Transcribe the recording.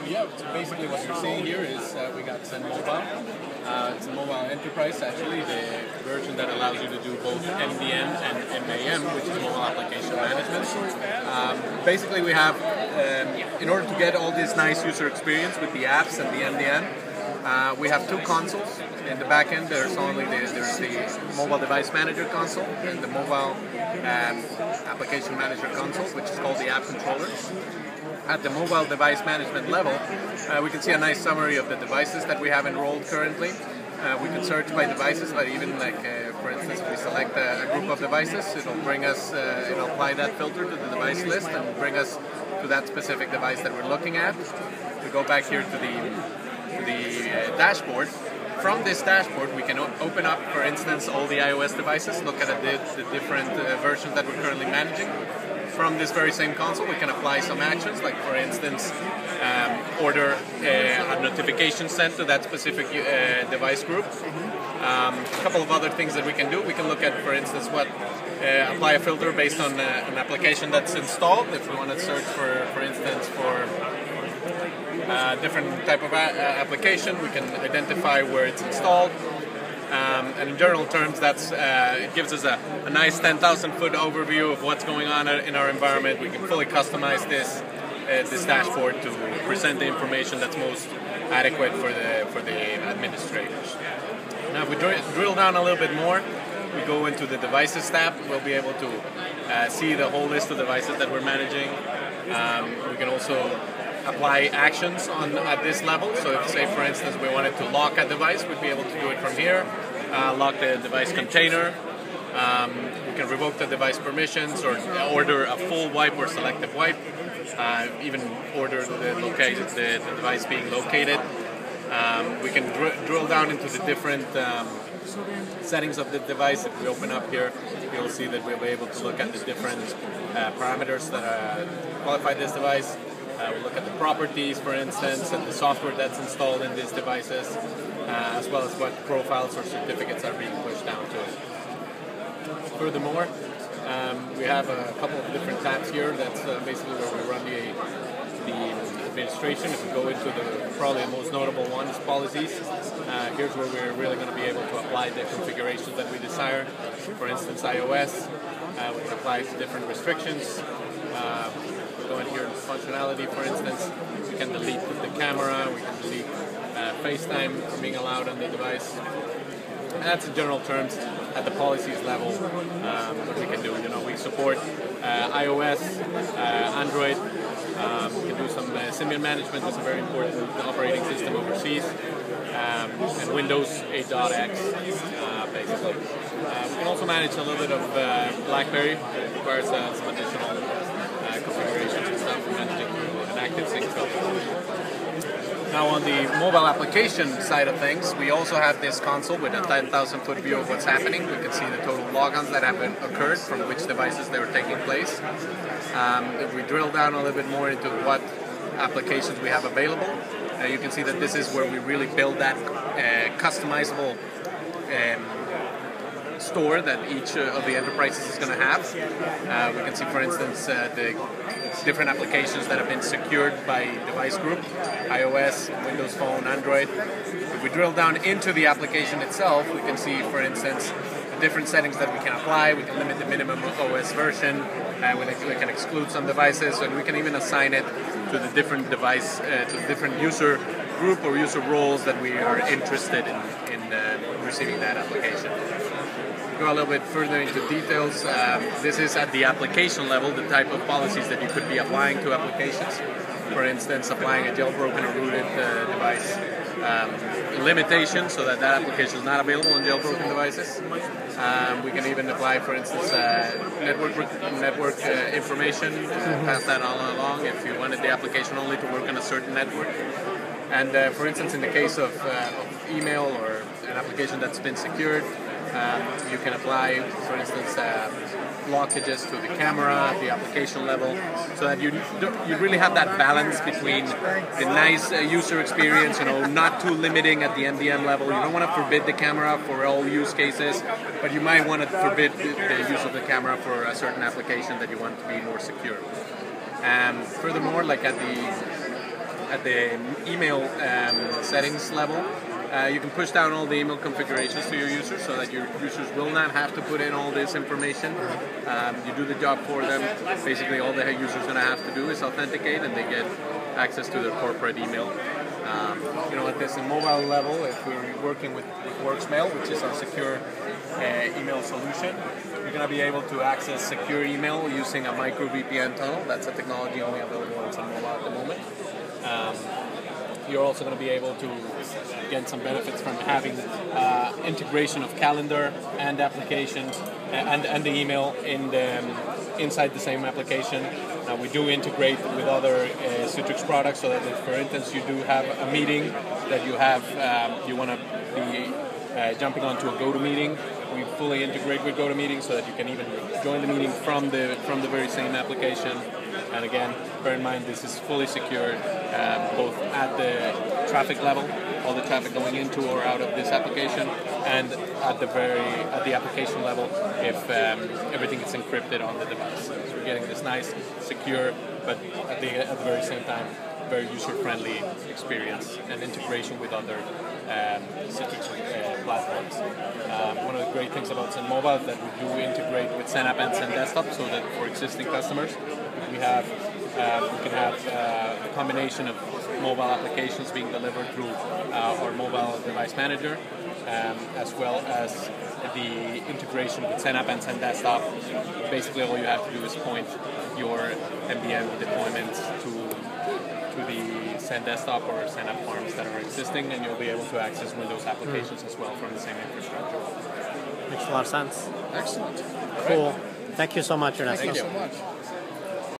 yeah, so basically what you're seeing here is we got Zen Mobile. It's a mobile enterprise, actually, the version that allows you to do both MDM and MAM, which is mobile application management. Basically, we have, in order to get all this nice user experience with the apps and the MDM, we have two consoles. In the back end, there's the mobile device manager console and the mobile application manager console, which is called the app controller. At the mobile device management level, we can see a nice summary of the devices that we have enrolled currently. We can search by devices, but even like, for instance, if we select a group of devices, it'll bring us, it'll apply that filter to the device list and bring us to that specific device that we're looking at. We go back here to the dashboard. From this dashboard, we can open up, for instance, all the iOS devices, look at the different versions that we're currently managing. From this very same console, we can apply some actions, like for instance, order a notification sent to that specific device group. A couple of other things that we can do. We can look at, for instance, apply a filter based on an application that's installed. If we want to search for instance, for different type of application, we can identify where it's installed. And in general terms, it gives us a nice 10,000 foot overview of what's going on in our environment. We can fully customize this dashboard to present the information that's most adequate for the administrators. Now, if we drill down a little bit more, we go into the devices tab. We'll be able to see the whole list of devices that we're managing. We can also apply actions at this level. So if, say, for instance, we wanted to lock a device, we'd be able to do it from here. Lock the device container. We can revoke the device permissions or order a full wipe or selective wipe. Even order the device being located. We can drill down into the different settings of the device. If we open up here, you'll see that we'll be able to look at the different parameters that qualify this device. We'll look at the properties, for instance, and the software that's installed in these devices, as well as what profiles or certificates are being pushed down to it. Furthermore, we have a couple of different tabs here. That's basically where we run the administration. If we go into probably the most notable one is policies. Here's where we're really going to be able to apply the configurations that we desire. For instance, iOS, we can apply different restrictions. Go in here to functionality, for instance, we can delete the camera, we can delete FaceTime from being allowed on the device. And that's in general terms at the policies level what we can do. We support iOS, Android. We can do some Symbian management. That's a very important operating system overseas. And Windows 8.x, basically. We can also manage a little bit of BlackBerry. It requires some additional configurations and stuff for managing an active sync filter. Now on the mobile application side of things, we also have this console with a 10,000 foot view of what's happening. We can see the total logons that have occurred from which devices they were taking place. If we drill down a little bit more into what applications we have available, you can see that this is where we really build that customizable store that each of the enterprises is going to have. We can see, for instance, the different applications that have been secured by device group, iOS, Windows Phone, Android. If we drill down into the application itself, we can see, for instance, the different settings that we can apply. We can limit the minimum OS version, we can exclude some devices, and we can even assign it to the different device, to the different user group or user roles that we are interested in receiving that application. Go a little bit further into details. This is at the application level, the type of policies that you could be applying to applications. For instance, applying a jailbroken or rooted device limitation so that application is not available on jailbroken devices. We can even apply, for instance, network information, pass that all along if you wanted the application only to work on a certain network. And for instance, in the case of email or an application that's been secured, you can apply, for instance, blockages to the camera, the application level, so that you really have that balance between the nice user experience, not too limiting at the MDM level. You don't want to forbid the camera for all use cases, but you might want to forbid the use of the camera for a certain application that you want to be more secure. Furthermore, like at the at the email settings level, you can push down all the email configurations to your users so that your users will not have to put in all this information. You do the job for them. Basically, all the user's going to have to do is authenticate, and they get access to their corporate email. At this mobile level, if we're working with Worksmail, which is our secure email solution, you're going to be able to access secure email using a micro VPN tunnel. That's a technology only available on Sun Mobile at the moment. You're also going to be able to get some benefits from having integration of calendar and applications and the email inside the same application. Now we do integrate with other Citrix products, so that if, for instance, you do have a meeting that you want to be jumping onto a GoToMeeting, we fully integrate with GoToMeeting so that you can even join the meeting from the very same application. And again, bear in mind this is fully secured, both at the traffic level, all the traffic going into or out of this application, and at the application level if everything is encrypted on the device. So we're getting this nice, secure, but at the very same time, very user-friendly experience and integration with other Citrix platforms. One of the great things about Sun Mobile is that we do integrate with Zen App and Zen Desktop, so that for existing customers, we can have a combination of mobile applications being delivered through our mobile device manager, as well as the integration with Zen App and Zen Desktop. Basically, all you have to do is point your MDM deployments to the Zen Desktop or Zen App farms that are existing, and you'll be able to access Windows applications as well from the same infrastructure. Makes a lot of sense. Excellent. Cool. Thank you so much, Ernesto. Thank you so much.